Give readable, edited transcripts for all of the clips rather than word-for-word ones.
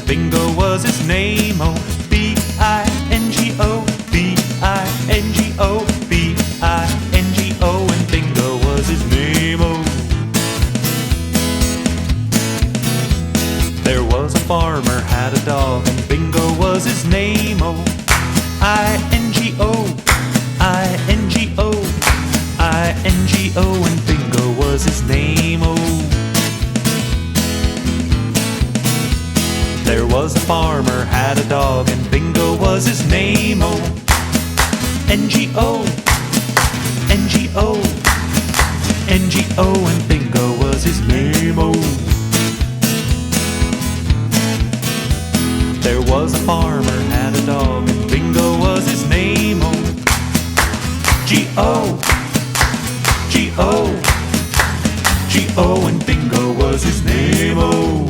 Bingo was his name, oh, B-I-N-G-O, B-I-N-G-O, B-I-N-G-O, and Bingo was his name, oh. There was a farmer, had a dog, and Bingo was his name, oh, I-N-G-O, I-N-G-O, I-N-G-O, and Bingo was his name, oh. There was a farmer, had a dog, and Bingo was his name, oh, N-G-O, N-G-O, N-G-O, and Bingo was his name, oh. There was a farmer, had a dog, and Bingo was his name, oh, G-O, G-O, G-O, and Bingo was his name, oh.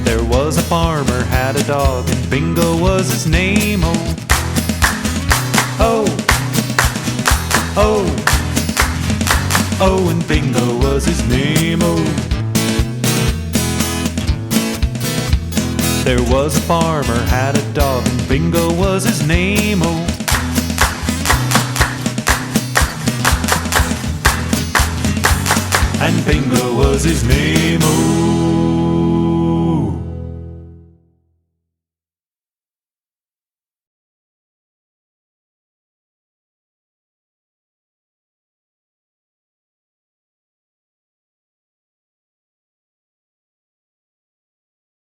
There was a farmer, had a dog, and Bingo was his name, oh, oh, oh, oh, and Bingo was his name, oh. There was a farmer, had a dog, and Bingo was his name, oh, and Bingo was his name, oh.